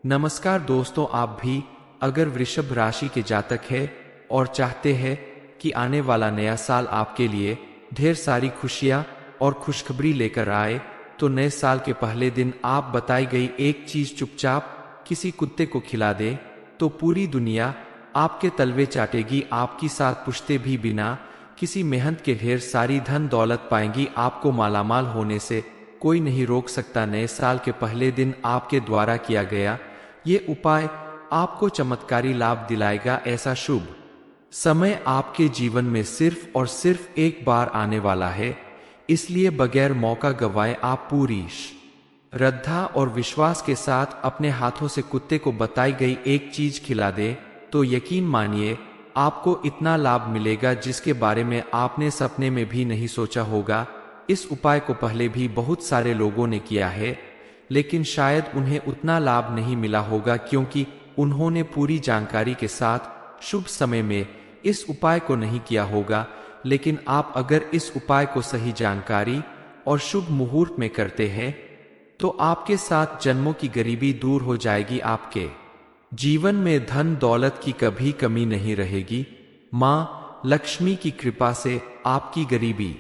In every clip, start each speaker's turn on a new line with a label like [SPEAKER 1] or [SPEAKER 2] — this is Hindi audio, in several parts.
[SPEAKER 1] नमस्कार दोस्तों, आप भी अगर वृषभ राशि के जातक हैं और चाहते हैं कि आने वाला नया साल आपके लिए ढेर सारी खुशियां और खुशखबरी लेकर आए, तो नए साल के पहले दिन आप बताई गई एक चीज चुपचाप किसी कुत्ते को खिला दे तो पूरी दुनिया आपके तलवे चाटेगी। आपकी साथ पूछते भी बिना किसी मेहनत के ढेर सारी धन दौलत पाएंगी। आपको मालामाल होने से कोई नहीं रोक सकता। नए साल के पहले दिन आपके द्वारा किया गया ये उपाय आपको चमत्कारी लाभ दिलाएगा। ऐसा शुभ समय आपके जीवन में सिर्फ और सिर्फ एक बार आने वाला है, इसलिए बगैर मौका गंवाए आप पूरी श्रद्धा और विश्वास के साथ अपने हाथों से कुत्ते को बताई गई एक चीज खिला दे तो यकीन मानिए आपको इतना लाभ मिलेगा जिसके बारे में आपने सपने में भी नहीं सोचा होगा। इस उपाय को पहले भी बहुत सारे लोगों ने किया है, लेकिन शायद उन्हें उतना लाभ नहीं मिला होगा क्योंकि उन्होंने पूरी जानकारी के साथ शुभ समय में इस उपाय को नहीं किया होगा। लेकिन आप अगर इस उपाय को सही जानकारी और शुभ मुहूर्त में करते हैं तो आपके साथ जन्मों की गरीबी दूर हो जाएगी। आपके जीवन में धन दौलत की कभी कमी नहीं रहेगी। माँ लक्ष्मी की कृपा से आपकी गरीबी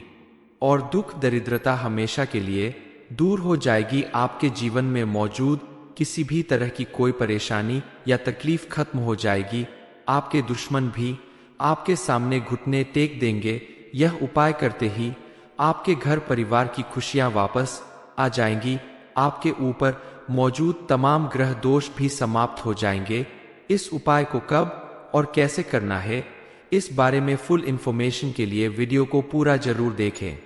[SPEAKER 1] और दुख दरिद्रता हमेशा के लिए दूर हो जाएगी। आपके जीवन में मौजूद किसी भी तरह की कोई परेशानी या तकलीफ खत्म हो जाएगी। आपके दुश्मन भी आपके सामने घुटने टेक देंगे। यह उपाय करते ही आपके घर परिवार की खुशियां वापस आ जाएंगी। आपके ऊपर मौजूद तमाम ग्रह दोष भी समाप्त हो जाएंगे। इस उपाय को कब और कैसे करना है, इस बारे में फुल इंफॉर्मेशन के लिए वीडियो को पूरा जरूर देखें।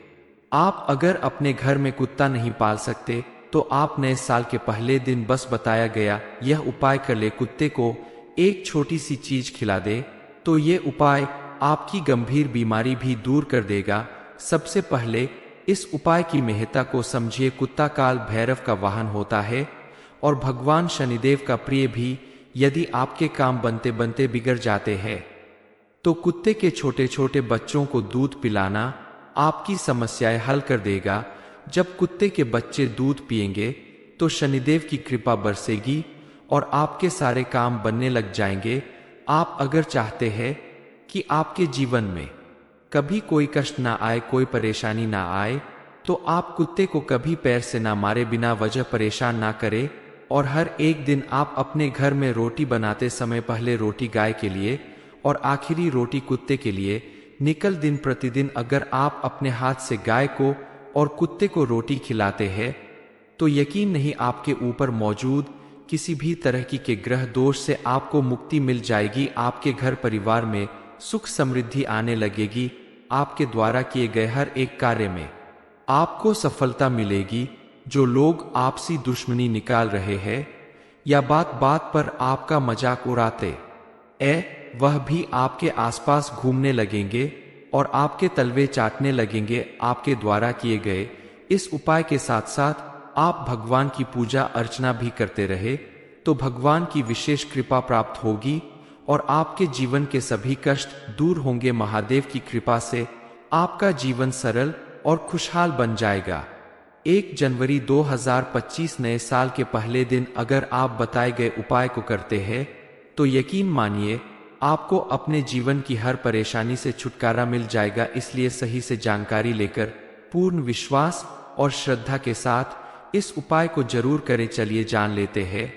[SPEAKER 1] आप अगर अपने घर में कुत्ता नहीं पाल सकते तो आप नए साल के पहले दिन बस बताया गया यह उपाय कर ले। कुत्ते को एक छोटी सी चीज खिला दे तो ये उपाय आपकी गंभीर बीमारी भी दूर कर देगा। सबसे पहले इस उपाय की महत्ता को समझिए। कुत्ता काल भैरव का वाहन होता है और भगवान शनिदेव का प्रिय भी। यदि आपके काम बनते बनते बिगड़ जाते हैं तो कुत्ते के छोटे छोटे बच्चों को दूध पिलाना आपकी समस्याएं हल कर देगा। जब कुत्ते के बच्चे दूध पिएंगे तो शनिदेव की कृपा बरसेगी और आपके सारे काम बनने लग जाएंगे। आप अगर चाहते हैं कि आपके जीवन में कभी कोई कष्ट ना आए, कोई परेशानी ना आए, तो आप कुत्ते को कभी पैर से ना मारे, बिना वजह परेशान ना करें। और हर एक दिन आप अपने घर में रोटी बनाते समय पहले रोटी गाय के लिए और आखिरी रोटी कुत्ते के लिए निकल। दिन प्रतिदिन अगर आप अपने हाथ से गाय को और कुत्ते को रोटी खिलाते हैं तो यकीन नहीं आपके ऊपर मौजूद किसी भी तरह के ग्रह दोष से आपको मुक्ति मिल जाएगी। आपके घर परिवार में सुख समृद्धि आने लगेगी। आपके द्वारा किए गए हर एक कार्य में आपको सफलता मिलेगी। जो लोग आपसी दुश्मनी निकाल रहे हैं या बात बात पर आपका मजाक उड़ाते वह भी आपके आसपास घूमने लगेंगे और आपके तलवे चाटने लगेंगे। आपके द्वारा किए गए इस उपाय के साथ साथ आप भगवान की पूजा अर्चना भी करते रहे तो भगवान की विशेष कृपा प्राप्त होगी और आपके जीवन के सभी कष्ट दूर होंगे। महादेव की कृपा से आपका जीवन सरल और खुशहाल बन जाएगा। 1 जनवरी 2025 नए साल के पहले दिन अगर आप बताए गए उपाय को करते हैं तो यकीन मानिए आपको अपने जीवन की हर परेशानी से छुटकारा मिल जाएगा। इसलिए सही से जानकारी लेकर पूर्ण विश्वास और श्रद्धा के साथ इस उपाय को जरूर करें। चलिए जान लेते हैं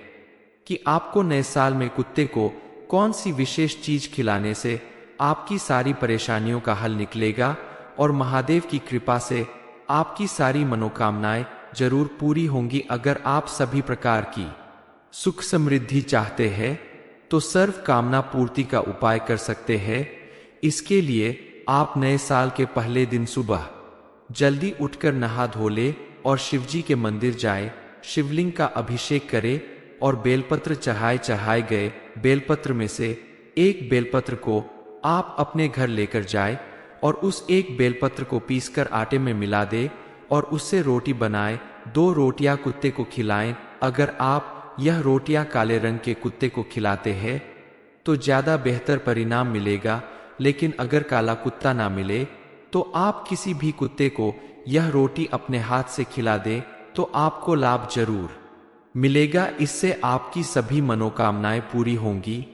[SPEAKER 1] कि आपको नए साल में कुत्ते को कौन सी विशेष चीज खिलाने से आपकी सारी परेशानियों का हल निकलेगा और महादेव की कृपा से आपकी सारी मनोकामनाएं जरूर पूरी होंगी। अगर आप सभी प्रकार की सुख समृद्धि चाहते हैं तो सर्व कामना पूर्ति का उपाय कर सकते हैं। इसके लिए आप नए साल के पहले दिन सुबह जल्दी उठकर नहा धो ले और शिवजी के मंदिर जाए, शिवलिंग का अभिषेक करे और बेलपत्र चढ़ाए गए बेलपत्र में से एक बेलपत्र को आप अपने घर लेकर जाए और उस एक बेलपत्र को पीसकर आटे में मिला दे और उससे रोटी बनाए। 2 रोटियां कुत्ते को खिलाएं। अगर आप यह रोटियां काले रंग के कुत्ते को खिलाते हैं तो ज्यादा बेहतर परिणाम मिलेगा, लेकिन अगर काला कुत्ता ना मिले तो आप किसी भी कुत्ते को यह रोटी अपने हाथ से खिला दें तो आपको लाभ जरूर मिलेगा। इससे आपकी सभी मनोकामनाएं पूरी होंगी,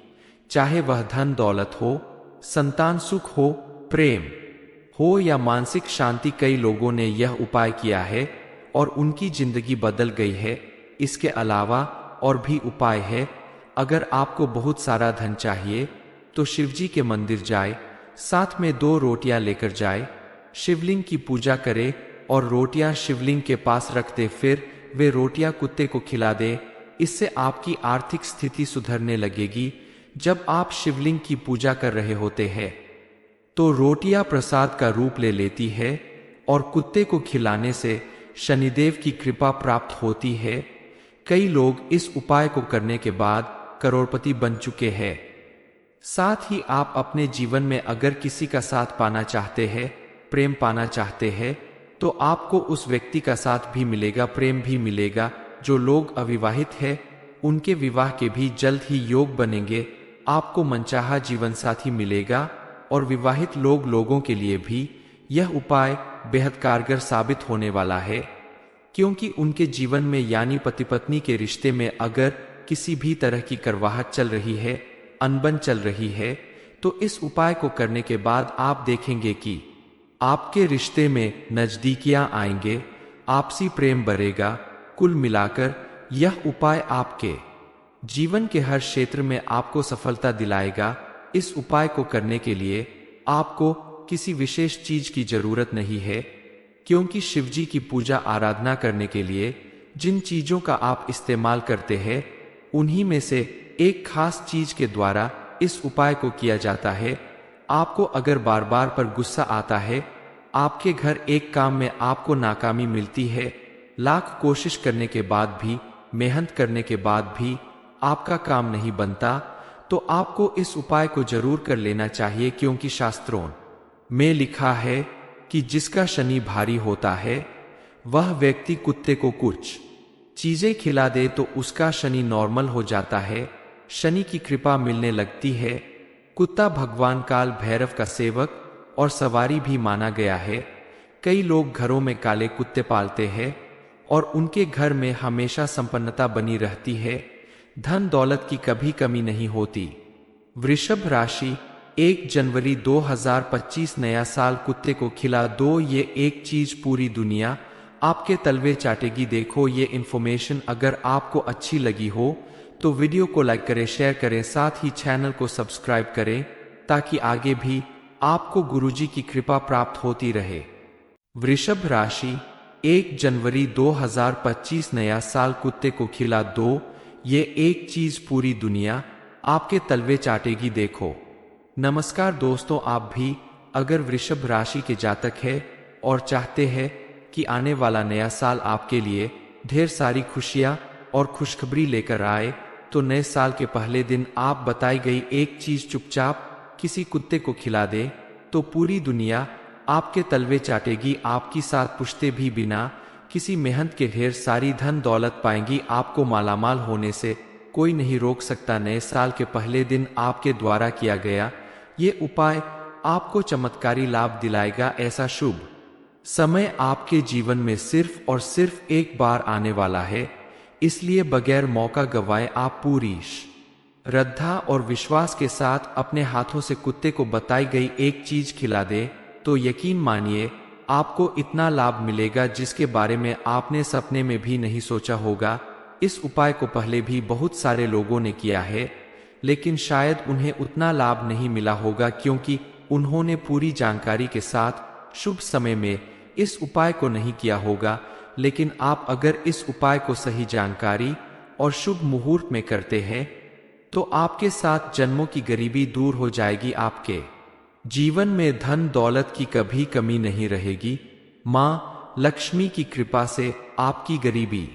[SPEAKER 1] चाहे वह धन दौलत हो, संतान सुख हो, प्रेम हो या मानसिक शांति। कई लोगों ने यह उपाय किया है और उनकी जिंदगी बदल गई है। इसके अलावा और भी उपाय है। अगर आपको बहुत सारा धन चाहिए तो शिवजी के मंदिर जाए, साथ में 2 रोटियां लेकर जाए, शिवलिंग की पूजा करे और रोटियां शिवलिंग के पास रख दे। फिर वे रोटियां कुत्ते को खिला दे। इससे आपकी आर्थिक स्थिति सुधरने लगेगी। जब आप शिवलिंग की पूजा कर रहे होते हैं तो रोटियां प्रसाद का रूप ले लेती है और कुत्ते को खिलाने से शनिदेव की कृपा प्राप्त होती है। कई लोग इस उपाय को करने के बाद करोड़पति बन चुके हैं। साथ ही आप अपने जीवन में अगर किसी का साथ पाना चाहते हैं, प्रेम पाना चाहते हैं, तो आपको उस व्यक्ति का साथ भी मिलेगा, प्रेम भी मिलेगा। जो लोग अविवाहित हैं उनके विवाह के भी जल्द ही योग बनेंगे। आपको मनचाहा जीवन साथी मिलेगा और विवाहित लोगों के लिए भी यह उपाय बेहद कारगर साबित होने वाला है, क्योंकि उनके जीवन में यानी पति पत्नी के रिश्ते में अगर किसी भी तरह की करवाहट चल रही है, अनबन चल रही है, तो इस उपाय को करने के बाद आप देखेंगे कि आपके रिश्ते में नजदीकियां आएंगे, आपसी प्रेम बढ़ेगा। कुल मिलाकर यह उपाय आपके जीवन के हर क्षेत्र में आपको सफलता दिलाएगा। इस उपाय को करने के लिए आपको किसी विशेष चीज की जरूरत नहीं है, क्योंकि शिवजी की पूजा आराधना करने के लिए जिन चीजों का आप इस्तेमाल करते हैं उन्हीं में से एक खास चीज के द्वारा इस उपाय को किया जाता है। आपको अगर बार बार पर गुस्सा आता है, आपके घर एक काम में आपको नाकामी मिलती है, लाख कोशिश करने के बाद भी, मेहनत करने के बाद भी आपका काम नहीं बनता, तो आपको इस उपाय को जरूर कर लेना चाहिए। क्योंकि शास्त्रों में लिखा है कि जिसका शनि भारी होता है वह व्यक्ति कुत्ते को कुछ चीजें खिला दे तो उसका शनि नॉर्मल हो जाता है, शनि की कृपा मिलने लगती है। कुत्ता भगवान काल भैरव का सेवक और सवारी भी माना गया है। कई लोग घरों में काले कुत्ते पालते हैं और उनके घर में हमेशा संपन्नता बनी रहती है, धन दौलत की कभी कमी नहीं होती। वृषभ राशि, 1 जनवरी 2025 नया साल कुत्ते को खिला दो, ये एक चीज पूरी दुनिया आपके तलवे चाटेगी। देखो ये इन्फॉर्मेशन अगर आपको अच्छी लगी हो तो वीडियो को लाइक करें, शेयर करें, साथ ही चैनल को सब्सक्राइब करें ताकि आगे भी आपको गुरुजी की कृपा प्राप्त होती रहे। वृषभ राशि, 1 जनवरी 2025 नया साल कुत्ते को खिला दो, ये एक चीज पूरी दुनिया आपके तलवे चाटेगी। देखो नमस्कार दोस्तों, आप भी अगर वृषभ राशि के जातक हैं और चाहते हैं कि आने वाला नया साल आपके लिए ढेर सारी खुशियां और खुशखबरी लेकर आए, तो नए साल के पहले दिन आप बताई गई एक चीज चुपचाप किसी कुत्ते को खिला दे तो पूरी दुनिया आपके तलवे चाटेगी। आपकी साथ पूछते भी बिना किसी मेहनत के ढेर सारी धन दौलत पाएंगी। आपको मालामाल होने से कोई नहीं रोक सकता। नए साल के पहले दिन आपके द्वारा किया गया ये उपाय आपको चमत्कारी लाभ दिलाएगा। ऐसा शुभ समय आपके जीवन में सिर्फ और सिर्फ एक बार आने वाला है, इसलिए बगैर मौका गंवाए आप पूरी श्रद्धा और विश्वास के साथ अपने हाथों से कुत्ते को बताई गई एक चीज खिला दे तो यकीन मानिए आपको इतना लाभ मिलेगा जिसके बारे में आपने सपने में भी नहीं सोचा होगा। इस उपाय को पहले भी बहुत सारे लोगों ने किया है, लेकिन शायद उन्हें उतना लाभ नहीं मिला होगा क्योंकि उन्होंने पूरी जानकारी के साथ शुभ समय में इस उपाय को नहीं किया होगा। लेकिन आप अगर इस उपाय को सही जानकारी और शुभ मुहूर्त में करते हैं तो आपके साथ जन्मों की गरीबी दूर हो जाएगी। आपके जीवन में धन दौलत की कभी कमी नहीं रहेगी। माँ लक्ष्मी की कृपा से आपकी गरीबी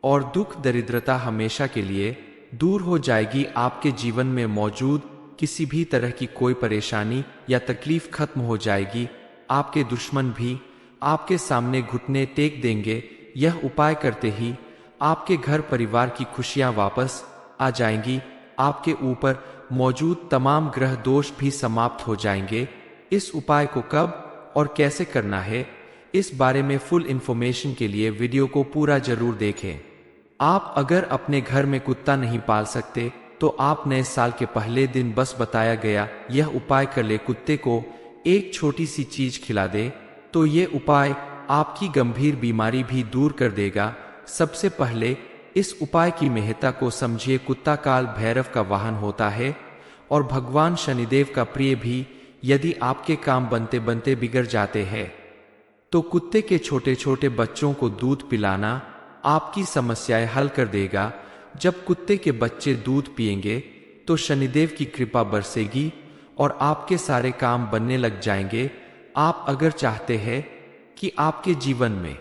[SPEAKER 1] और दुख दरिद्रता हमेशा के लिए दूर हो जाएगी। आपके जीवन में मौजूद किसी भी तरह की कोई परेशानी या तकलीफ खत्म हो जाएगी। आपके दुश्मन भी आपके सामने घुटने टेक देंगे। यह उपाय करते ही आपके घर परिवार की खुशियां वापस आ जाएंगी। आपके ऊपर मौजूद तमाम ग्रह दोष भी समाप्त हो जाएंगे। इस उपाय को कब और कैसे करना है, इस बारे में फुल इंफॉर्मेशन के लिए वीडियो को पूरा जरूर देखें। आप अगर अपने घर में कुत्ता नहीं पाल सकते तो आप नए साल के पहले दिन बस बताया गया यह उपाय कर ले, कुत्ते को एक छोटी सी चीज खिला दे, तो ये उपाय आपकी गंभीर बीमारी भी दूर कर देगा। सबसे पहले इस उपाय की महत्ता को समझिए। कुत्ता काल भैरव का वाहन होता है और भगवान शनिदेव का प्रिय भी। यदि आपके काम बनते बनते बिगड़ जाते हैं तो कुत्ते के छोटे छोटे बच्चों को दूध पिलाना आपकी समस्याएं हल कर देगा। जब कुत्ते के बच्चे दूध पिएंगे तो शनिदेव की कृपा बरसेगी और आपके सारे काम बनने लग जाएंगे। आप अगर चाहते हैं कि आपके जीवन में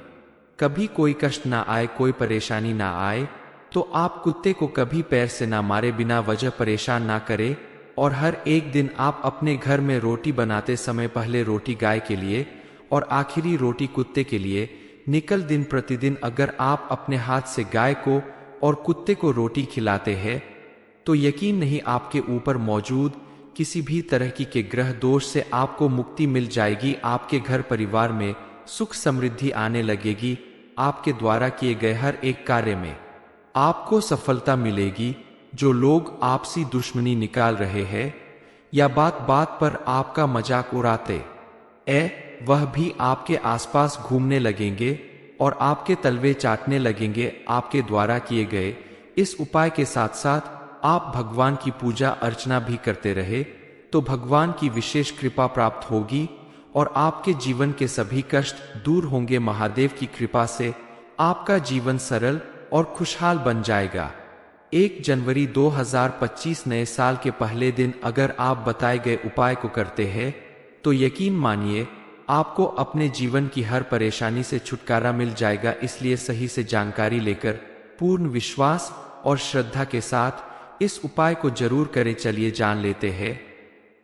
[SPEAKER 1] कभी कोई कष्ट ना आए, कोई परेशानी ना आए, तो आप कुत्ते को कभी पैर से ना मारे, बिना वजह परेशान ना करें। और हर एक दिन आप अपने घर में रोटी बनाते समय पहले रोटी गाय के लिए और आखिरी रोटी कुत्ते के लिए निकल। दिन प्रतिदिन अगर आप अपने हाथ से गाय को और कुत्ते को रोटी खिलाते हैं तो यकीन नहीं आपके ऊपर मौजूद किसी भी तरह के ग्रह दोष से आपको मुक्ति मिल जाएगी। आपके घर परिवार में सुख समृद्धि आने लगेगी। आपके द्वारा किए गए हर एक कार्य में आपको सफलता मिलेगी। जो लोग आपसी दुश्मनी निकाल रहे हैं या बात बात पर आपका मजाक उड़ाते वह भी आपके आसपास घूमने लगेंगे और आपके तलवे चाटने लगेंगे। आपके द्वारा किए गए इस उपाय के साथ साथ आप भगवान की पूजा अर्चना भी करते रहे तो भगवान की विशेष कृपा प्राप्त होगी और आपके जीवन के सभी कष्ट दूर होंगे। महादेव की कृपा से आपका जीवन सरल और खुशहाल बन जाएगा। 1 जनवरी 2025 नए साल के पहले दिन अगर आप बताए गए उपाय को करते हैं तो यकीन मानिए आपको अपने जीवन की हर परेशानी से छुटकारा मिल जाएगा। इसलिए सही से जानकारी लेकर पूर्ण विश्वास और श्रद्धा के साथ इस उपाय को जरूर करें। चलिए जान लेते हैं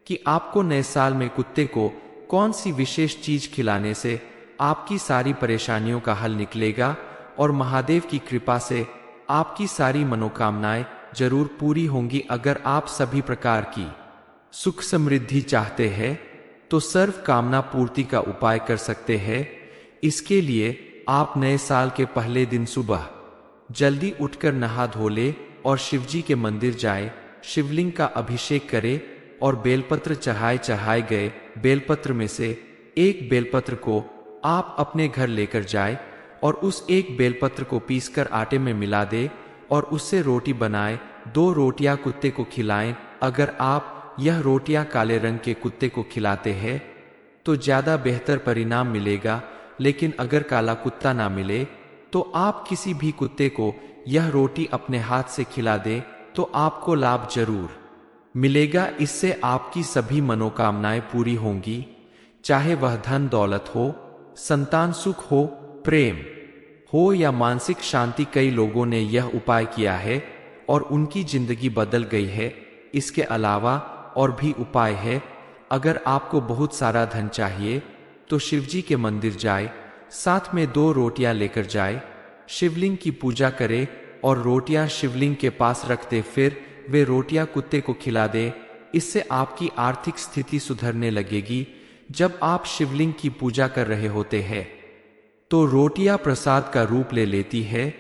[SPEAKER 1] कि आपको नए साल में कुत्ते को कौन सी विशेष चीज खिलाने से आपकी सारी परेशानियों का हल निकलेगा और महादेव की कृपा से आपकी सारी मनोकामनाएं जरूर पूरी होंगी। अगर आप सभी प्रकार की सुख समृद्धि चाहते हैं तो सर्व कामना पूर्ति का उपाय कर सकते हैं। इसके लिए आप नए साल के पहले दिन सुबह जल्दी उठकर नहा धो ले और शिवजी के मंदिर जाए, शिवलिंग का अभिषेक करे और बेलपत्र चढ़ाए गए बेलपत्र में से एक बेलपत्र को आप अपने घर लेकर जाए और उस एक बेलपत्र को पीसकर आटे में मिला दे और उससे रोटी बनाए। 2 रोटियां कुत्ते को खिलाएं। अगर आप यह रोटियां काले रंग के कुत्ते को खिलाते हैं तो ज्यादा बेहतर परिणाम मिलेगा, लेकिन अगर काला कुत्ता ना मिले तो आप किसी भी कुत्ते को यह रोटी अपने हाथ से खिला दे तो आपको लाभ जरूर मिलेगा। इससे आपकी सभी मनोकामनाएं पूरी होंगी, चाहे वह धन दौलत हो, संतान सुख हो, प्रेम हो या मानसिक शांति। कई लोगों ने यह उपाय किया है और उनकी जिंदगी बदल गई है। इसके अलावा और भी उपाय है। अगर आपको बहुत सारा धन चाहिए तो शिवजी के मंदिर जाए, साथ में 2 रोटियां लेकर जाए, शिवलिंग की पूजा करे और रोटियां शिवलिंग के पास रख दे। फिर वे रोटियां कुत्ते को खिला दे। इससे आपकी आर्थिक स्थिति सुधरने लगेगी। जब आप शिवलिंग की पूजा कर रहे होते हैं तो रोटियां प्रसाद का रूप ले लेती है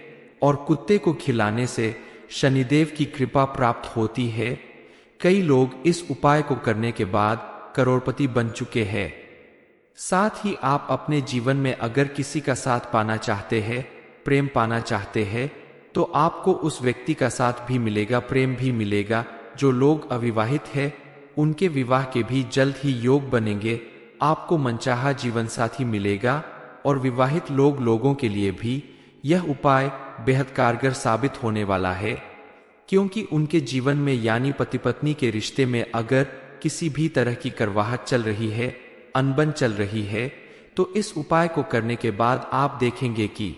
[SPEAKER 1] और कुत्ते को खिलाने से शनिदेव की कृपा प्राप्त होती है। कई लोग इस उपाय को करने के बाद करोड़पति बन चुके हैं। साथ ही आप अपने जीवन में अगर किसी का साथ पाना चाहते हैं, प्रेम पाना चाहते हैं, तो आपको उस व्यक्ति का साथ भी मिलेगा, प्रेम भी मिलेगा। जो लोग अविवाहित हैं उनके विवाह के भी जल्द ही योग बनेंगे। आपको मनचाहा जीवन साथी मिलेगा और विवाहित लोगों के लिए भी यह उपाय बेहद कारगर साबित होने वाला है, क्योंकि उनके जीवन में यानी पति पत्नी के रिश्ते में अगर किसी भी तरह की करवाहट चल रही है, अनबन चल रही है, तो इस उपाय को करने के बाद आप देखेंगे कि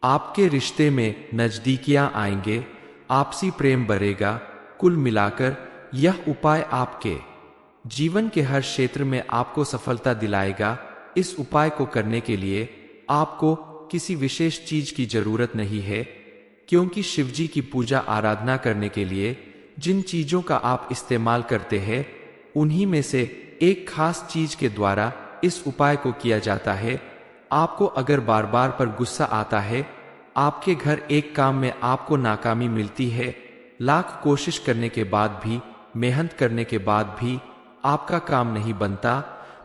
[SPEAKER 1] आपके रिश्ते में नजदीकियां आएंगे, आपसी प्रेम बढ़ेगा। कुल मिलाकर यह उपाय आपके जीवन के हर क्षेत्र में आपको सफलता दिलाएगा। इस उपाय को करने के लिए आपको किसी विशेष चीज की जरूरत नहीं है, क्योंकि शिवजी की पूजा आराधना करने के लिए जिन चीजों का आप इस्तेमाल करते हैं उन्हीं में से एक खास चीज के द्वारा इस उपाय को किया जाता है। आपको अगर बार बार पर गुस्सा आता है, आपके घर एक काम में आपको नाकामी मिलती है, लाख कोशिश करने के बाद भी, मेहनत करने के बाद भी आपका काम नहीं बनता,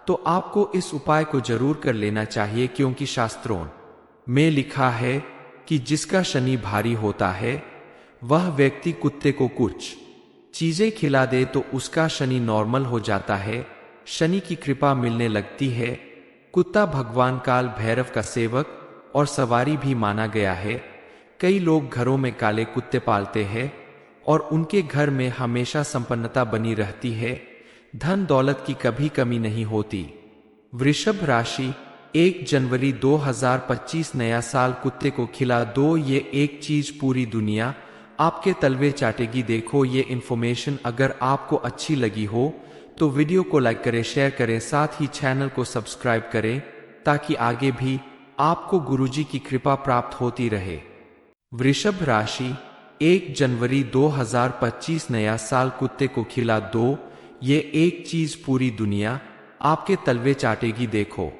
[SPEAKER 1] तो आपको इस उपाय को जरूर कर लेना चाहिए, क्योंकि शास्त्रों में लिखा है कि जिसका शनि भारी होता है वह व्यक्ति कुत्ते को कुछ चीजें खिला दे तो उसका शनि नॉर्मल हो जाता है, शनि की कृपा मिलने लगती है। कुत्ता भगवान काल भैरव का सेवक और सवारी भी माना गया है। कई लोग घरों में काले कुत्ते पालते हैं और उनके घर में हमेशा संपन्नता बनी रहती है, धन दौलत की कभी कमी नहीं होती। वृषभ राशि, 1 जनवरी 2025 नया साल कुत्ते को खिला दो, ये एक चीज पूरी दुनिया आपके तलवे चाटेगी। देखो ये इन्फॉर्मेशन अगर आपको अच्छी लगी हो तो वीडियो को लाइक करें, शेयर करें, साथ ही चैनल को सब्सक्राइब करें ताकि आगे भी आपको गुरुजी की कृपा प्राप्त होती रहे। वृषभ राशि, 1 जनवरी 2025 नया साल कुत्ते को खिला दो, ये एक चीज पूरी दुनिया आपके तलवे चाटेगी। देखो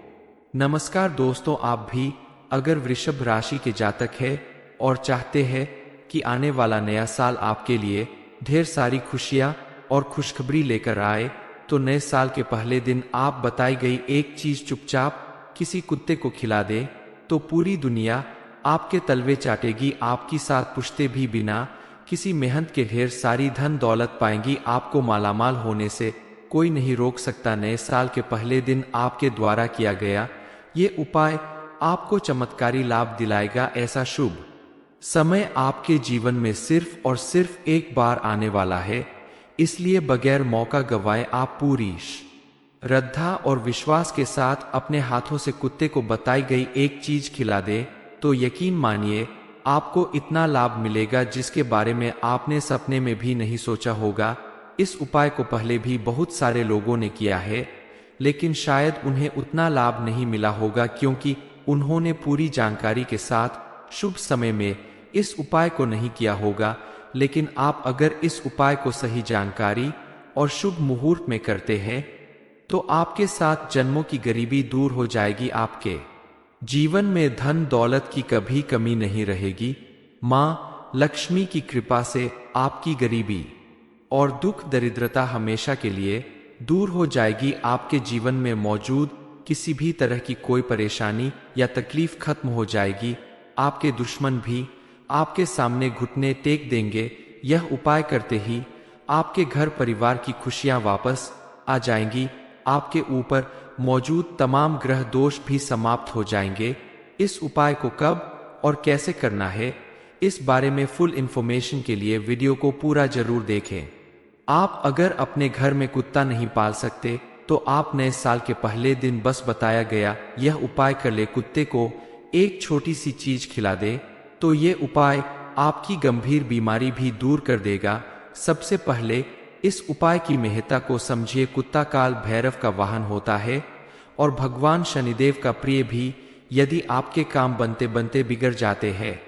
[SPEAKER 1] नमस्कार दोस्तों, आप भी अगर वृषभ राशि के जातक है और चाहते हैं कि आने वाला नया साल आपके लिए ढेर सारी खुशियां और खुशखबरी लेकर आए, तो नए साल के पहले दिन आप बताई गई एक चीज चुपचाप किसी कुत्ते को खिला दे तो पूरी दुनिया आपके तलवे चाटेगी। आपकी साथ पूछते भी बिना किसी मेहनत के ढेर सारी धन दौलत पाएंगी। आपको मालामाल होने से कोई नहीं रोक सकता। नए साल के पहले दिन आपके द्वारा किया गया ये उपाय आपको चमत्कारी लाभ दिलाएगा। ऐसा शुभ समय आपके जीवन में सिर्फ और सिर्फ एक बार आने वाला है, इसलिए बगैर मौका गंवाए आप पूरी श्रद्धा और विश्वास के साथ अपने हाथों से कुत्ते को बताई गई एक चीज खिला दे तो यकीन मानिए आपको इतना लाभ मिलेगा जिसके बारे में आपने सपने में भी नहीं सोचा होगा। इस उपाय को पहले भी बहुत सारे लोगों ने किया है, लेकिन शायद उन्हें उतना लाभ नहीं मिला होगा क्योंकि उन्होंने पूरी जानकारी के साथ शुभ समय में इस उपाय को नहीं किया होगा। लेकिन आप अगर इस उपाय को सही जानकारी और शुभ मुहूर्त में करते हैं तो आपके साथ जन्मों की गरीबी दूर हो जाएगी। आपके जीवन में धन दौलत की कभी कमी नहीं रहेगी। माँ लक्ष्मी की कृपा से आपकी गरीबी और दुख दरिद्रता हमेशा के लिए दूर हो जाएगी। आपके जीवन में मौजूद किसी भी तरह की कोई परेशानी या तकलीफ खत्म हो जाएगी। आपके दुश्मन भी आपके सामने घुटने टेक देंगे। यह उपाय करते ही आपके घर परिवार की खुशियां वापस आ जाएंगी। आपके ऊपर मौजूद तमाम ग्रह दोष भी समाप्त हो जाएंगे। इस उपाय को कब और कैसे करना है, इस बारे में फुल इंफॉर्मेशन के लिए वीडियो को पूरा जरूर देखें। आप अगर अपने घर में कुत्ता नहीं पाल सकते तो आप नए साल के पहले दिन बस बताया गया यह उपाय कर ले, कुत्ते को एक छोटी सी चीज खिला दे तो ये उपाय आपकी गंभीर बीमारी भी दूर कर देगा। सबसे पहले इस उपाय की महत्ता को समझिए। कुत्ता काल भैरव का वाहन होता है और भगवान शनिदेव का प्रिय भी। यदि आपके काम बनते बनते बिगड़ जाते हैं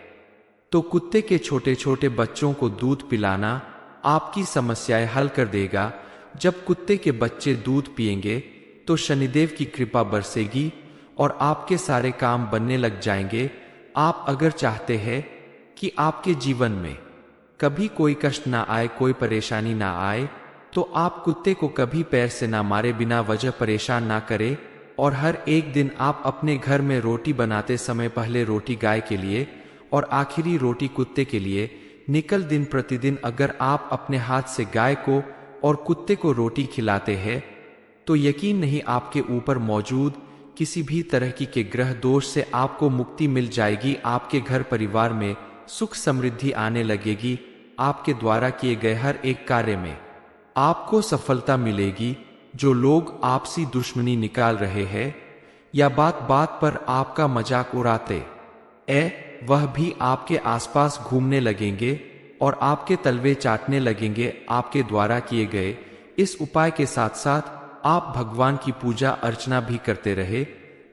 [SPEAKER 1] तो कुत्ते के छोटे छोटे बच्चों को दूध पिलाना आपकी समस्याएं हल कर देगा। जब कुत्ते के बच्चे दूध पिएंगे तो शनिदेव की कृपा बरसेगी और आपके सारे काम बनने लग जाएंगे। आप अगर चाहते हैं कि आपके जीवन में कभी कोई कष्ट ना आए, कोई परेशानी ना आए, तो आप कुत्ते को कभी पैर से ना मारे, बिना वजह परेशान ना करें। और हर एक दिन आप अपने घर में रोटी बनाते समय पहले रोटी गाय के लिए और आखिरी रोटी कुत्ते के लिए निकल। दिन प्रतिदिन अगर आप अपने हाथ से गाय को और कुत्ते को रोटी खिलाते हैं तो यकीन नहीं आपके ऊपर मौजूद किसी भी तरह के ग्रह दोष से आपको मुक्ति मिल जाएगी। आपके घर परिवार में सुख समृद्धि आने लगेगी। आपके द्वारा किए गए हर एक कार्य में आपको सफलता मिलेगी। जो लोग आपसी दुश्मनी निकाल रहे हैं या बात बात पर आपका मजाक उड़ाते वह भी आपके आसपास घूमने लगेंगे और आपके तलवे चाटने लगेंगे। आपके द्वारा किए गए इस उपाय के साथ साथ आप भगवान की पूजा अर्चना भी करते रहे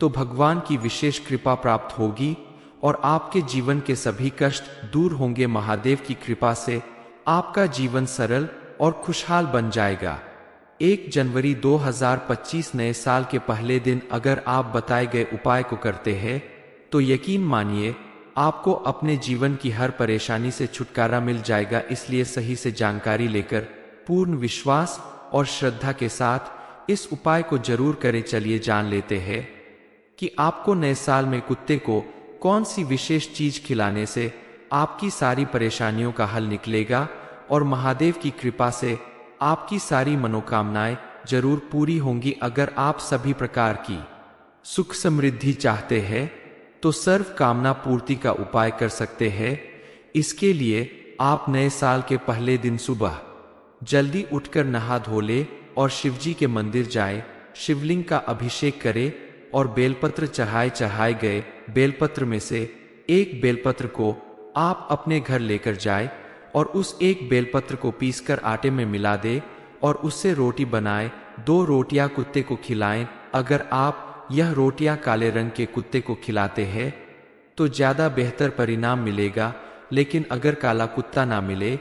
[SPEAKER 1] तो भगवान की विशेष कृपा प्राप्त होगी और आपके जीवन के सभी कष्ट दूर होंगे। महादेव की कृपा से आपका जीवन सरल और खुशहाल बन जाएगा। 1 जनवरी 2025 नए साल के पहले दिन अगर आप बताए गए उपाय को करते हैं तो यकीन मानिए आपको अपने जीवन की हर परेशानी से छुटकारा मिल जाएगा। इसलिए सही से जानकारी लेकर पूर्ण विश्वास और श्रद्धा के साथ इस उपाय को जरूर करें। चलिए जान लेते हैं कि आपको नए साल में कुत्ते को कौन सी विशेष चीज खिलाने से आपकी सारी परेशानियों का हल निकलेगा और महादेव की कृपा से आपकी सारी मनोकामनाएं जरूर पूरी होंगी। अगर आप सभी प्रकार की सुख समृद्धि चाहते हैं तो सर्व कामना पूर्ति का उपाय कर सकते हैं। इसके लिए आप नए साल के पहले दिन सुबह जल्दी उठकर नहा धो ले और शिवजी के मंदिर जाए, शिवलिंग का अभिषेक करे और बेलपत्र चढ़ाए गए बेलपत्र में से एक बेलपत्र को आप अपने घर लेकर जाए और उस एक बेलपत्र को पीसकर आटे में मिला दे और उससे रोटी बनाए। 2 रोटियां कुत्ते को खिलाएं। अगर आप यह रोटियां काले रंग के कुत्ते को खिलाते हैं तो ज्यादा बेहतर परिणाम मिलेगा, लेकिन अगर काला कुत्ता ना मिले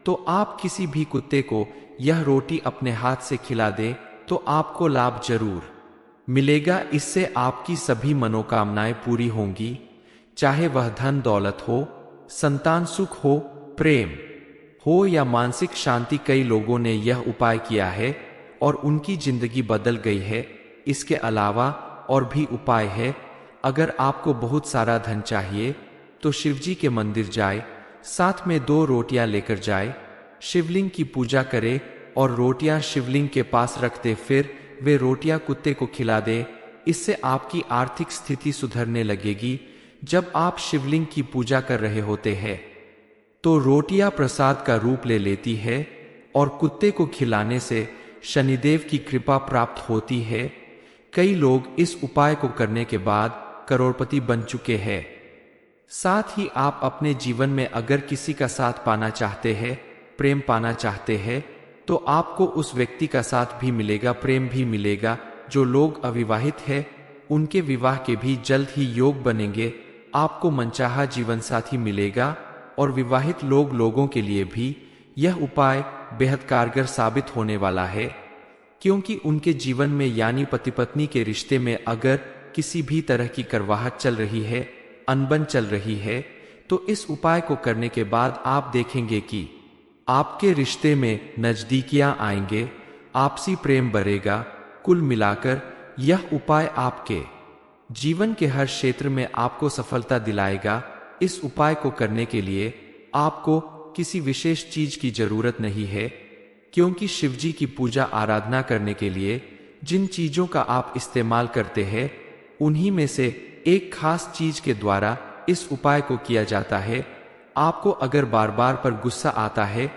[SPEAKER 1] तो आप किसी भी कुत्ते को यह रोटी अपने हाथ से खिला दें तो आपको लाभ जरूर मिलेगा। इससे आपकी सभी मनोकामनाएं पूरी होंगी, चाहे वह धन दौलत हो, संतान सुख हो, प्रेम हो या मानसिक शांति। कई लोगों ने यह उपाय किया है और उनकी जिंदगी बदल गई है। इसके अलावा और भी उपाय है। अगर आपको बहुत सारा धन चाहिए तो शिवजी के मंदिर जाए, साथ में 2 रोटियां लेकर जाए, शिवलिंग की पूजा करे और रोटियां शिवलिंग के पास रख दे। फिर वे रोटियां कुत्ते को खिला दे। इससे आपकी आर्थिक स्थिति सुधरने लगेगी। जब आप शिवलिंग की पूजा कर रहे होते हैं तो रोटियां प्रसाद का रूप ले लेती है और कुत्ते को खिलाने से शनिदेव की कृपा प्राप्त होती है। कई लोग इस उपाय को करने के बाद करोड़पति बन चुके हैं। साथ ही आप अपने जीवन में अगर किसी का साथ पाना चाहते हैं, प्रेम पाना चाहते हैं, तो आपको उस व्यक्ति का साथ भी मिलेगा, प्रेम भी मिलेगा। जो लोग अविवाहित हैं उनके विवाह के भी जल्द ही योग बनेंगे। आपको मनचाहा जीवन साथी मिलेगा और विवाहित लोगों के लिए भी यह उपाय बेहद कारगर साबित होने वाला है, क्योंकि उनके जीवन में यानी पति पत्नी के रिश्ते में अगर किसी भी तरह की करवाहट चल रही है, अनबन चल रही है, तो इस उपाय को करने के बाद आप देखेंगे कि आपके रिश्ते में नजदीकियां आएंगे, आपसी प्रेम बढ़ेगा। कुल मिलाकर यह उपाय आपके जीवन के हर क्षेत्र में आपको सफलता दिलाएगा। इस उपाय को करने के लिए आपको किसी विशेष चीज की जरूरत नहीं है, क्योंकि शिवजी की पूजा आराधना करने के लिए जिन चीजों का आप इस्तेमाल करते हैं उन्हीं में से एक खास चीज के द्वारा इस उपाय को किया जाता है। आपको अगर बार बार पर गुस्सा आता है,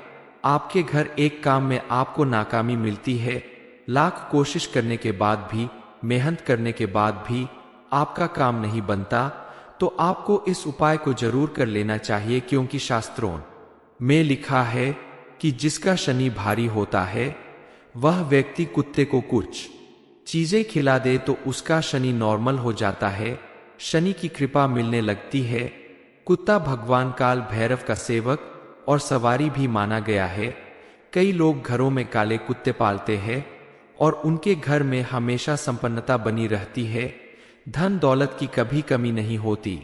[SPEAKER 1] आपके घर एक काम में आपको नाकामी मिलती है, लाख कोशिश करने के बाद भी, मेहनत करने के बाद भी आपका काम नहीं बनता, तो आपको इस उपाय को जरूर कर लेना चाहिए। क्योंकि शास्त्रों में लिखा है कि जिसका शनि भारी होता है वह व्यक्ति कुत्ते को कुछ चीजें खिला दे तो उसका शनि नॉर्मल हो जाता है, शनि की कृपा मिलने लगती है। कुत्ता भगवान काल भैरव का सेवक और सवारी भी माना गया है। कई लोग घरों में काले कुत्ते पालते हैं और उनके घर में हमेशा संपन्नता बनी रहती है, धन दौलत की कभी कमी नहीं होती।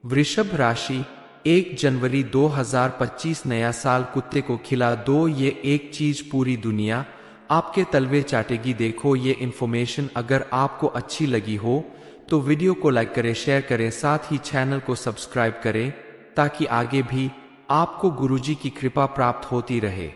[SPEAKER 1] वृषभ राशि, 1 जनवरी 2025 नया साल कुत्ते को खिला दो, ये एक चीज पूरी दुनिया आपके तलवे चाटेगी। देखो ये इन्फॉर्मेशन अगर आपको अच्छी लगी हो तो वीडियो को लाइक करें, शेयर करें, साथ ही चैनल को सब्सक्राइब करें ताकि आगे भी आपको गुरुजी की कृपा प्राप्त होती रहे।